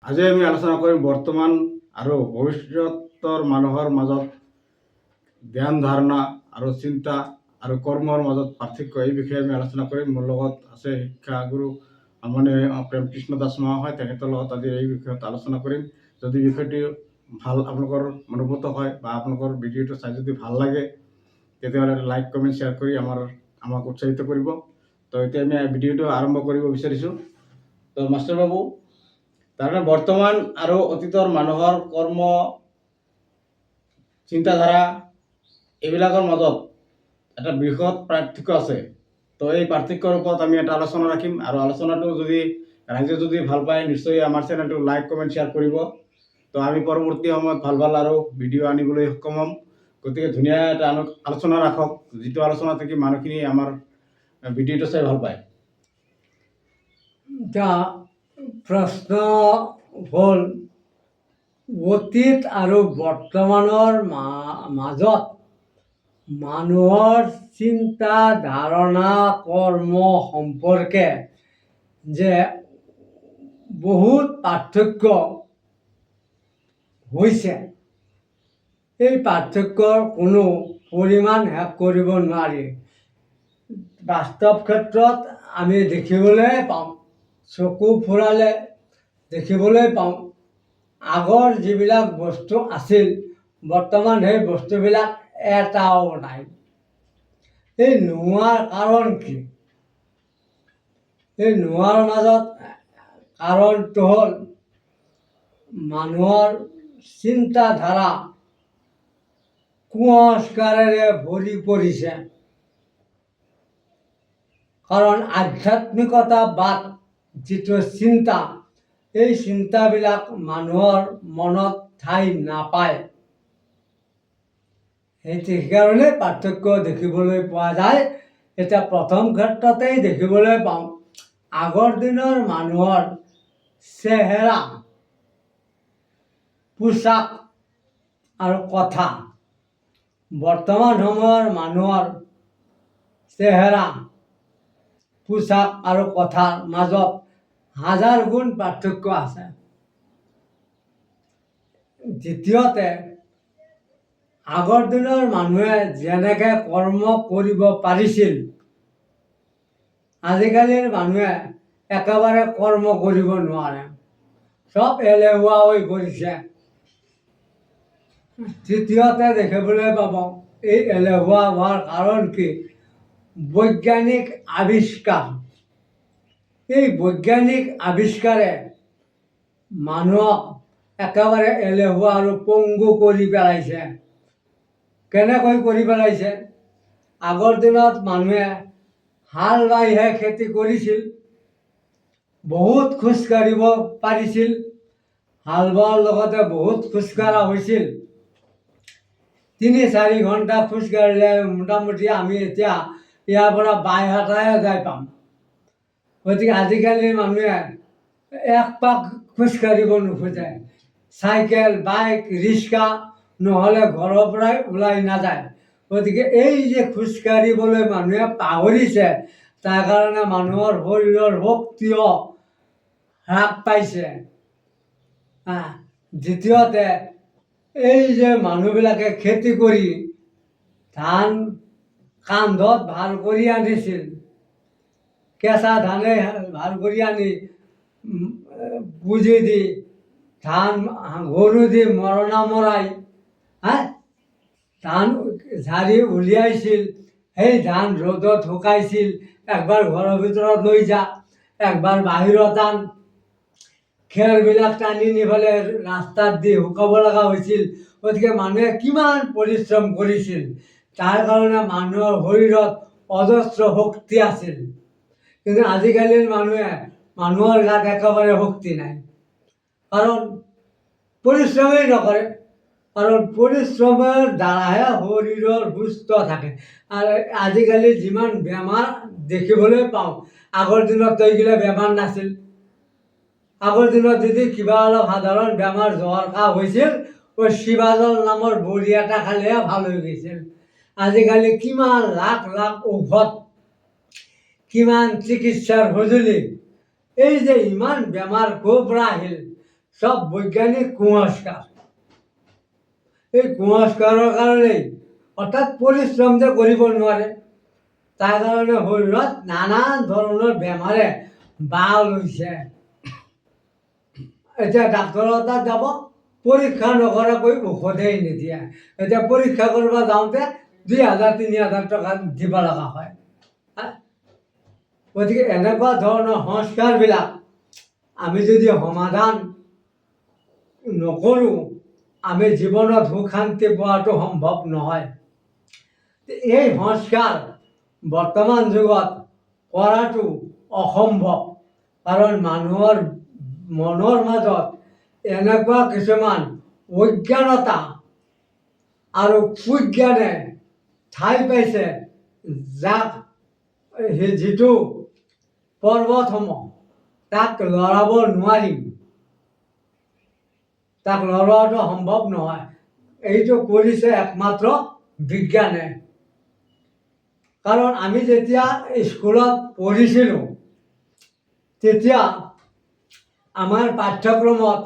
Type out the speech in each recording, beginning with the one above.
আজি আমি আলোচনা কৰিম বৰ্তমান আৰু ভৱিষ্যতৰ মানুহৰ মাজত জ্ঞান ধাৰণা আৰু চিন্তা আৰু কৰ্মৰ মাজত পাৰ্থক্য, এই বিষয়ে আমি আলোচনা কৰিম। মোৰ লগত আছে শিক্ষাগুৰু প্ৰেম কৃষ্ণ দাস মহাশয়, তেখেতৰ লগত আজি এই বিষয়ত আলোচনা কৰিম। যদি বিষয়টি ভাল আপোনালোকৰ মনোভূত হয় বা আপোনালোকৰ ভিডিঅ'টো চাই যদি ভাল লাগে, তেতিয়াহ'লে লাইক কমেণ্ট শ্বেয়াৰ কৰি আমাক উৎসাহিত কৰিব। তো এতিয়া আমি ভিডিঅ'টো আৰম্ভ কৰিব বিচাৰিছোঁ। তো মাষ্টাৰ বাবু, তাৰমানে বৰ্তমান আৰু অতীতৰ মানুহৰ কৰ্ম, চিন্তাধাৰা এইবিলাকৰ মাজত এটা বৃহৎ পাৰ্থক্য আছে। তো এই পাৰ্থক্যৰ ওপৰত আমি এটা আলোচনা ৰাখিম, আৰু আলোচনাটো যদি ৰাইজে যদি ভাল পায়, নিশ্চয় আমাৰ চেনেলটো লাইক কমেণ্ট শ্বেয়াৰ কৰিব। তো আমি পৰৱৰ্তী সময়ত ভাল ভাল আৰু ভিডিঅ' আনিবলৈ সক্ষম হ'ম। গতিকে ধুনীয়া এটা আলোচনা ৰাখক, যিটো আলোচনা থাকি মানুহখিনি আমাৰ ভিডিঅ'টো চাই ভাল পায়। এতিয়া প্ৰশ্ন হ'ল, অতীত আৰু বৰ্তমানৰ মাজত মানুহৰ চিন্তা ধাৰণা কৰ্ম সম্পৰ্কে যে বহুত পাৰ্থক্য হৈছে, এই পাৰ্থক্যৰ কোনো পৰিমাণ শেষ কৰিব নোৱাৰি। বাস্তৱ ক্ষেত্ৰত আমি দেখিবলৈ পাওঁ, চকু ফুৰালে দেখিবলৈ পাওঁ, আগৰ যিবিলাক বস্তু আছিল বৰ্তমান সেই বস্তুবিলাক এটাও নাই। এই নোহোৱাৰ কাৰণ কি? এই নোহোৱাৰ মাজত কাৰণটো হ'ল মানুহৰ চিন্তাধাৰা কুসংস্কাৰেৰে ভৰি পৰিছে। কাৰণ আধ্যাত্মিকতাবাদ যিটো চিন্তা, এই চিন্তাবিলাক মানুহৰ মনত ঠাই নাপায়। সেইকাৰণে পাৰ্থক্য দেখিবলৈ পোৱা যায়। এতিয়া প্ৰথম ক্ষেত্ৰতেই দেখিবলৈ পাওঁ, আগৰ দিনৰ মানুহৰ চেহেৰা, পোচাক আৰু কথা, বৰ্তমান সময়ৰ মানুহৰ চেহেৰা, পোচাক আৰু কথাৰ মাজত হাজাৰ গুণ পাৰ্থক্য আছে। দ্বিতীয়তে, আগৰ দিনৰ মানুহে যেনেকৈ কৰ্ম কৰিব পাৰিছিল, আজিকালিৰ মানুহে একেবাৰে কৰ্ম কৰিব নোৱাৰে, চব এলেহুৱা হৈ পৰিছে। তৃতীয়তে দেখিবলৈ পাব, এই এলেহুৱা হোৱাৰ কাৰণ কি? বৈজ্ঞানিক আৱিষ্কাৰ। এই বৈজ্ঞানিক আৱিষ্কাৰে মানুহক একেবাৰে এলেহুৱা আৰু পংগু কৰি পেলাইছে। কেনেকৈ কৰি পেলাইছে? আগৰ দিনত মানুহে হাল বাইহে খেতি কৰিছিল, বহুত খোজকাঢ়িব পাৰিছিল, হাল বোৱাৰ লগতে বহুত খোজকাঢ়া হৈছিল। ৩-৪ ঘণ্টা খোজকাঢ়িলে মোটামুটি আমি এতিয়া ইয়াৰ পৰা বাইহাটাহে যাই পাম। গতিকে আজিকালিৰ মানুহে এক পাক খোজকাঢ়িব নোখোজে, চাইকেল, বাইক, ৰিক্সা নহ'লে ঘৰৰ পৰাই ওলাই নাযায়। গতিকে এই যে খোজকাঢ়িবলৈ মানুহে পাহৰিছে, তাৰ কাৰণে মানুহৰ শৰীৰৰ শক্তিও হ্ৰাস পাইছে। দ্বিতীয়তে, এই যে মানুহবিলাকে খেতি কৰি ধান কান্ধত ভাল কৰি আনিছিল, কেঁচা ধানে ভাল কৰি আনি পুঁজি দি ধান গৰু দি মৰণা মৰাই ধান ঝাৰি উলিয়াইছিল, সেই ধান ৰ'দত শুকাইছিল, একবাৰ ঘৰৰ ভিতৰত লৈ যা, একবাৰ বাহিৰত আন, খেৰবিলাক টানি নি পেলাই ৰাস্তাত দি শুকাব লগা হৈছিল। গতিকে মানুহে কিমান পৰিশ্ৰম কৰিছিল, তাৰ কাৰণে মানুহৰ শৰীৰত অজস্ৰ শক্তি আছিল। কিন্তু আজিকালিৰ মানুহৰ গাত একেবাৰে শক্তি নাই, কাৰণ পৰিশ্ৰমেই নকৰে। কাৰণ পৰিশ্ৰমৰ দ্বাৰাহে শৰীৰৰ সুস্থ থাকে। আৰু আজিকালি যিমান বেমাৰ দেখিবলৈ পাওঁ, আগৰ দিনত এইগিলা বেমাৰ নাছিল। আগৰ দিনত যদি কিবা অলপ সাধাৰণ বেমাৰ জ্বৰ কাহ হৈছিল, ওই চিবাজল নামৰ বড়ি এটা খালেহে ভাল হৈ গৈছিল। আজিকালি কিমান লাখ লাখ ঔষধ, কিমান চিকিৎসাৰ সঁজুলি, এই যে ইমান বেমাৰ ক'ৰ পৰা আহিল, সব বৈজ্ঞানিক কুসংস্কাৰ। এই কুসংস্কাৰৰ কাৰণেই, অৰ্থাৎ পৰিশ্ৰম যে কৰিব নোৱাৰে, তাৰ কাৰণে শৰীৰত নানান ধৰণৰ বেমাৰে বাঁহ লৈছে। এতিয়া ডাক্তৰৰ তাত যাব, পৰীক্ষা নকৰাকৈ ঔষধেই নিদিয়ে। এতিয়া পৰীক্ষা কৰিব যাওঁতে 2,000-3,000 টকা দিব লগা হয়। গতিকে এনেকুৱা ধৰণৰ সংস্কাৰবিলাক আমি যদি সমাধান নকৰোঁ, আমি জীৱনত সুখ শান্তি পোৱাটো সম্ভৱ নহয়। এই সংস্কাৰ বৰ্তমান যুগত কৰাটো অসম্ভৱ, কাৰণ মানুহৰ মনৰ মাজত এনেকুৱা কিছুমান অজ্ঞানতা আৰু কুজ্ঞানে ঠাই পাইছে, যাক যিটো পৰ্বতসমূহ তাক লৰাব নোৱাৰিম, তাক লৰোৱাটো সম্ভৱ নহয়। এইটো কৰিছে একমাত্ৰ বিজ্ঞানে। কাৰণ আমি যেতিয়া স্কুলত পঢ়িছিলোঁ, তেতিয়া আমাৰ পাঠ্যক্ৰমত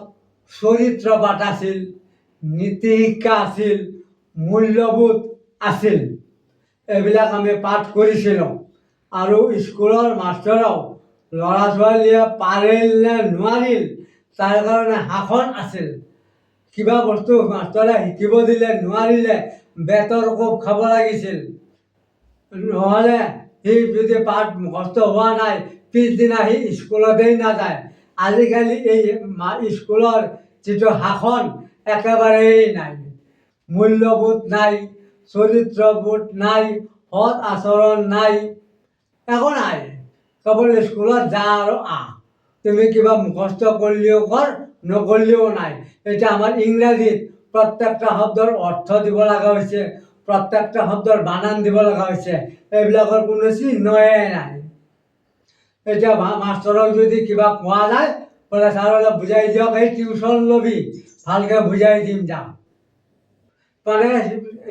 চৰিত্ৰ পাঠ আছিল, নীতি শিক্ষা আছিল, মূল্যবোধ আছিল। এইবিলাক আমি পাঠ কৰিছিলোঁ। আৰু স্কুলৰ মাষ্টৰেও ল'ৰা ছোৱালীয়ে পাৰিল নে নোৱাৰিল তাৰ কাৰণে শাসন আছিল। কিবা বস্তু মাষ্টৰে শিকিব দিলে নোৱাৰিলে বেতৰ কোব খাব লাগিছিল, নহ'লে সি যদি পাঠ মুখস্থ হোৱা নাই পিছদিনা সি স্কুলতেই নাযায়। আজিকালি এই স্কুলৰ যিটো শাসন একেবাৰেই নাই, মূল্যবোধ নাই, চৰিত্ৰবোধ নাই, সৎ আচৰণ নাই, একো নাই। কেৱল স্কুলত যা আৰু আহ, তুমি কিবা মুখস্থ কৰিলেও কৰ, নকৰিলেও নাই। এতিয়া আমাৰ ইংৰাজীত প্ৰত্যেকটা শব্দৰ অৰ্থ দিব লগা হৈছে, প্ৰত্যেকটা শব্দৰ বানান দিব লগা হৈছে, এইবিলাকৰ কোনো চিহ্নই নাই। এতিয়া মাষ্টৰক যদি কিবা কোৱা যায়, বোলে ছাৰ অলপ বুজাই দিয়ক, এই টিউশ্যন ল'বি, ভালকৈ বুজাই দিম যা। মানে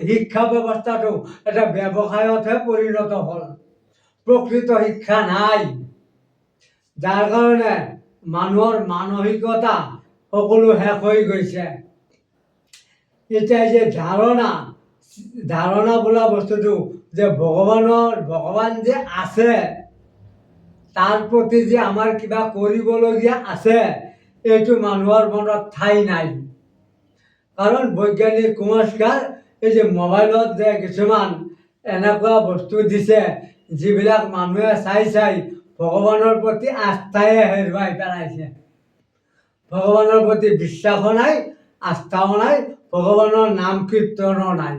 শিক্ষা ব্যৱস্থাটো এটা ব্যৱসায়তহে পৰিণত হ'ল, প্ৰকৃত শিক্ষা নাই। যাৰ কাৰণে মানুহৰ মানসিকতা সকলো শেষ হৈ গৈছে। এতিয়া যে ধাৰণা বোলা বস্তুটো যে ভগৱান যে আছে, তাৰ প্ৰতি যে আমাৰ কিবা কৰিবলগীয়া আছে, এইটো মানুহৰ মনত ঠাই নাই। কাৰণ বৈজ্ঞানিক কুসংস্কাৰ, এই যে মোবাইলত যে কিছুমান এনেকুৱা বস্তু দিছে, যিবিলাক মানুহে চাই চাই ভগৱানৰ প্ৰতি আস্থাই হেৰুৱাই পেলাইছে। ভগৱানৰ প্ৰতি বিশ্বাসো নাই, আস্থাও নাই, ভগৱানৰ নাম কীৰ্তনো নাই,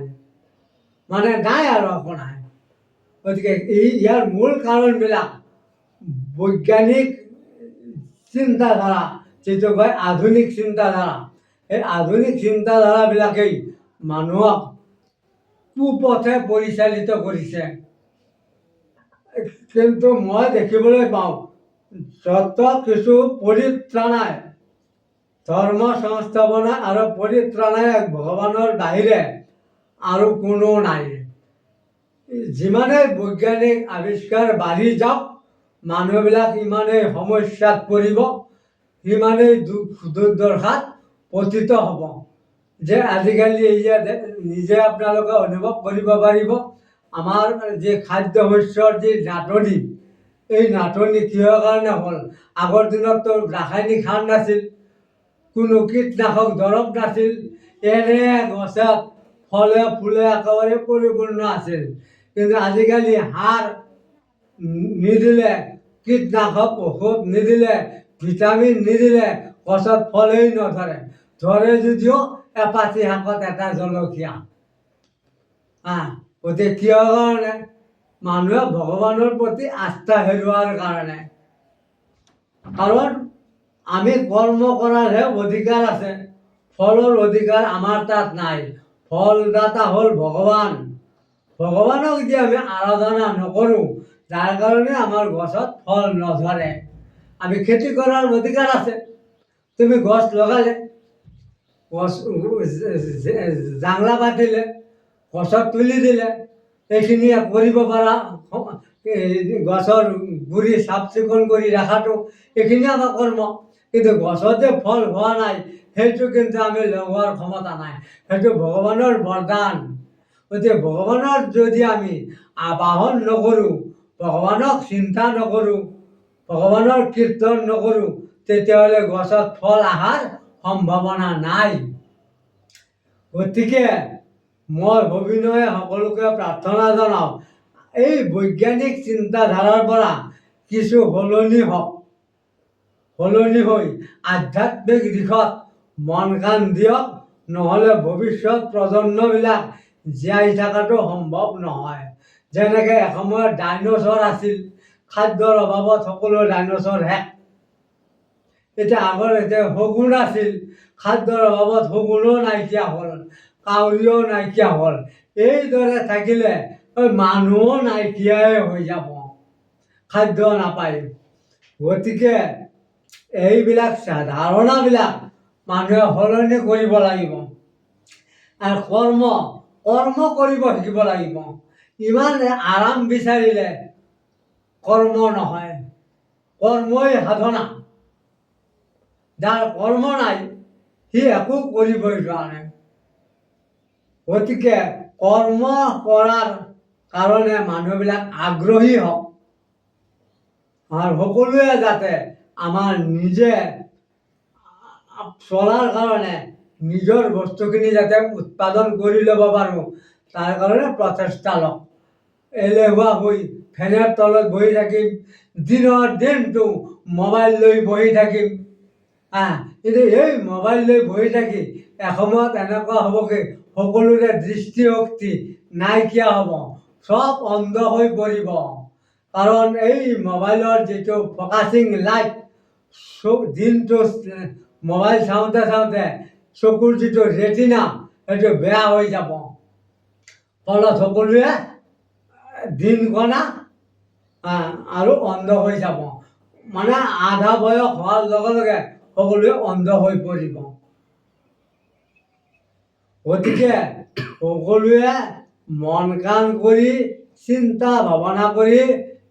মানে নাই আৰু একো নাই। গতিকে ইয়াৰ মূল কাৰণবিলাক বৈজ্ঞানিক চিন্তাধাৰা, যিটো কয় আধুনিক চিন্তাধাৰা, এই আধুনিক চিন্তাধাৰাবিলাকেই মানুহক কুপথে পৰিচালিত কৰিছে। কিন্তু মই দেখিবলৈ পাওঁ, যত কিছু পৰিত্ৰাণায়, ধৰ্ম সংস্থাপনা আৰু পৰিত্ৰাণায় ভগৱানৰ বাহিৰে আৰু কোনো নাই। যিমানেই বৈজ্ঞানিক আৱিষ্কাৰ বাঢ়ি যাওক, মানুহবিলাক ইমানেই সমস্যাত পৰিব, সিমানেই দুৰ্দশাত পতিত হ'ব। যে আজিকালি নিজে আপোনালোকে অনুভৱ কৰিব পাৰিব, আমাৰ যি খাদ্য শস্যৰ যি নাটনি, এই নাটনি কিহৰ কাৰণে হ'ল? আগৰ দিনততো ৰাসায়নিক সাৰ নাছিল, কোনো কীটনাশক দৰৱ নাছিল, এনে গছত ফলে ফুলে একেবাৰে পৰিপূৰ্ণ আছিল। কিন্তু আজিকালি সাৰ নিদিলে, কীটনাশক ঔষধ নিদিলে, ভিটামিন নিদিলে গছত ফলেই নধৰে। ধৰে যদিও এপাচি শাকত এটা জলকীয়া। গতিকে কিহৰ কাৰণে? মানুহে ভগৱানৰ প্ৰতি আস্থা হেৰুৱাৰ কাৰণে। কাৰণ আমি কৰ্ম কৰাৰহে অধিকাৰ আছে, ফলৰ অধিকাৰ আমাৰ তাত নাই। ফলদাতা হ'ল ভগৱান। ভগৱানক যদি আমি আৰাধনা নকৰোঁ, যাৰ কাৰণে আমাৰ গছত ফল নধৰে। আমি খেতি কৰাৰ অধিকাৰ আছে। তুমি গছ লগালে, গছ জাংলা পাতিলে, গছত তুলি দিলে, এইখিনি কৰিব পাৰা, গছৰ গুৰি চাফ চিকুণ কৰি ৰখাটো, এইখিনি আমাৰ কৰ্ম। কিন্তু গছত যে ফল হোৱা নাই সেইটো কিন্তু আমি লগোৱাৰ ক্ষমতা নাই, সেইটো ভগৱানৰ বৰদান। গতিকে ভগৱানৰ যদি আমি আবাহন নকৰোঁ, ভগৱানক চিন্তা নকৰোঁ, ভগৱানৰ কীৰ্তন নকৰোঁ, তেতিয়াহ'লে গছত ফল অহাৰ সম্ভাৱনা নাই। গতিকে মই সবিনয়ে সকলোকে প্ৰাৰ্থনা জনাওঁ, এই বৈজ্ঞানিক চিন্তাধাৰাৰ পৰা কিছু সলনি হওক, সলনি হৈ আধ্যাত্মিক দিশত মন কাণ দিয়ক, নহ'লে ভৱিষ্যত প্ৰজন্মবিলাক জীয়াই থকাটো সম্ভৱ নহয়। যেনেকৈ এসময়ত ডাইন'ছৰ আছিল, খাদ্যৰ অভাৱত সকলো ডাইন'ছৰ শেষ। এতিয়া শগুন আছিল, খাদ্যৰ অভাৱত শগুনো নাইকিয়া হ'ল, কাউৰীও নাইকিয়া হ'ল। এইদৰে থাকিলে মানুহো নাইকিয়াই হৈ যাব, খাদ্য নাপায়। গতিকে এইবিলাক ধাৰণাবিলাক মানুহে সলনি কৰিব লাগিব। আৰু কৰ্ম কৰিব শিকিব লাগিব। ইমান আৰাম বিচাৰিলে কৰ্ম নহয়, কৰ্মই সাধনা। যাৰ কৰ্ম নাই সি একো কৰিবই যোৱা নাই। গতিকে কৰ্ম কৰাৰ কাৰণে মানুহবিলাক আগ্ৰহী হওক, আৰু সকলোৱে যাতে আমাৰ নিজে চলাৰ কাৰণে নিজৰ বস্তুখিনি যাতে উৎপাদন কৰি ল'ব পাৰোঁ, তাৰ কাৰণে প্ৰচেষ্টা লওক। এলেহুৱা হৈ ফেনৰ তলত বহি থাকিম, দিনৰ দিনটো মোবাইল লৈ বহি থাকিম। কিন্তু এই মোবাইল লৈ বহি থাকি এসময়ত এনেকুৱা হ'বগৈ, সকলোৰে দৃষ্টিশক্তি নাইকিয়া হ'ব, চব অন্ধ হৈ পৰিব। কাৰণ এই মোবাইলৰ যিটো ফ'কাচিং লাইট, দিনটো মোবাইল চাওঁতে চাওঁতে চকুৰ যিটো ৰেটিনা সেইটো বেয়া হৈ যাব। ফলত সকলোৱে দিন গনা আৰু অন্ধ হৈ যাব। মানে আধা বয়স হোৱাৰ লগে লগে সকলোৱে অন্ধ হৈ পৰিব। গতিকে সকলোৱে মন কাণ কৰি চিন্তা ভাৱনা কৰি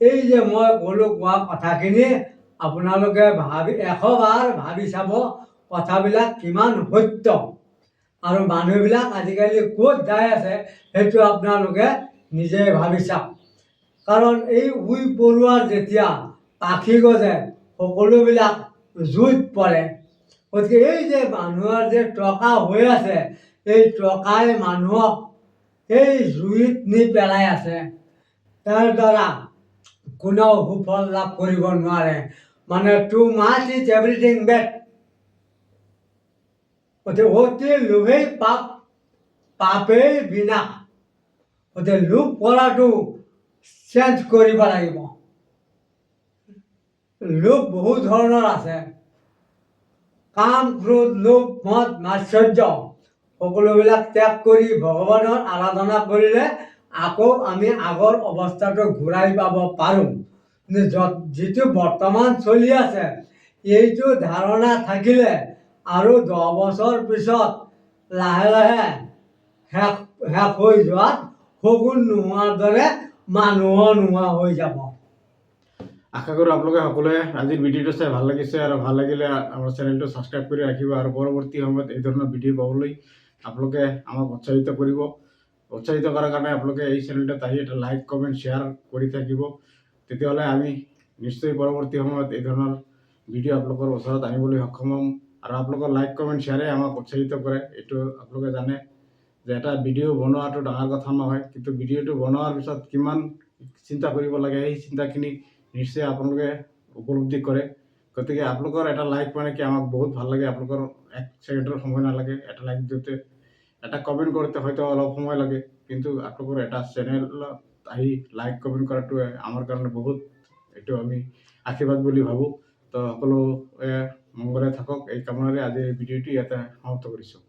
এই যে মই কোৱা কথাখিনি আপোনালোকে এশবাৰ ভাবি চাব, কথাবিলাক কিমান সত্য। আৰু মানুহবিলাক আজিকালি ক'ত যাই আছে সেইটো আপোনালোকে নিজে ভাবি চাওক। কাৰণ এই পৰুৱাৰ যেতিয়া পাখি গজে সকলোবিলাক জুইত পৰে। গতিকে এই যে মানুহৰ যে টকা হৈ আছে, এই টকাই মানুহক এই জুইত নি পেলাই আছে। তাৰ দ্বাৰা কোনেও সুফল লাভ কৰিব নোৱাৰে। মানে too much is everything bed. অতি লোভেই পাপ, পাপেই বিনাশ। গতিকে লোভ কৰাটো চেঞ্জ কৰিব লাগিব। লোভ বহুত ধৰণৰ আছে, কাম, ক্ৰোধ, লোভ, মদ, মাৎসৰ্য সকলোবিলাক ত্যাগ কৰি ভগৱানৰ আৰাধনা কৰিলে আকৌ আমি আগৰ অৱস্থাটো ঘূৰাই পাব পাৰোঁ। কিন্তু যিটো বৰ্তমান চলি আছে, এইটো ধাৰণা থাকিলে আৰু 10 বছৰ পিছত লাহে লাহে শেষ হৈ যোৱাত শগুন নোহোৱাৰ দৰে মানুহো নোহোৱা হৈ যাব। আশা কৰোঁ আপোনালোকে সকলোৱে আজিৰ ভিডিঅ'টো চাই ভাল লাগিছে, আৰু ভাল লাগিলে আমাৰ চেনেলটো ছাবস্ক্ৰাইব কৰি ৰাখিব, আৰু পৰৱৰ্তী সময়ত এই ধৰণৰ ভিডিঅ' পাবলৈ আপোনালোকে আমাক উৎসাহিত কৰিব। উৎসাহিত কৰাৰ কাৰণে আপোনালোকে এই চেনেলটোত আহি এটা লাইক, কমেণ্ট, শ্বেয়াৰ কৰি থাকিব। তেতিয়াহ'লে আমি নিশ্চয় পৰৱৰ্তী সময়ত এই ধৰণৰ ভিডিঅ' আপোনালোকৰ ওচৰত আনিবলৈ সক্ষম হ'ম। আৰু আপোনালোকৰ লাইক, কমেণ্ট, শ্বেয়াৰে আমাক উৎসাহিত কৰে। এইটো আপোনালোকে জানে যে এটা ভিডিঅ' বনোৱাটো ডাঙৰ কথা নহয়, কিন্তু ভিডিঅ'টো বনোৱাৰ পিছত কিমান চিন্তা কৰিব লাগে সেই চিন্তাখিনি নিশ্চয় আপোনালোকে উপলব্ধি কৰে। গতিকে আপোনালোকৰ এটা লাইক মানে কি আমাক বহুত ভাল লাগে। আপোনালোকৰ 1 ছেকেণ্ডৰ সময় নালাগে, এটা লাইক দিওঁতে, এটা কমেণ্ট কৰোঁতে হয়তো অলপ সময় লাগে, কিন্তু আপোনালোকৰ এটা চেনেলত আহি লাইক কমেণ্ট কৰাটোৱে আমাৰ কাৰণে বহুত, এইটো আমি আশীৰ্বাদ বুলি ভাবোঁ। তো সকলোৱে মংগলে থাকক, এই কামনাৰে আজি এই ভিডিঅ'টি ইয়াতে সমাপ্ত কৰিছোঁ।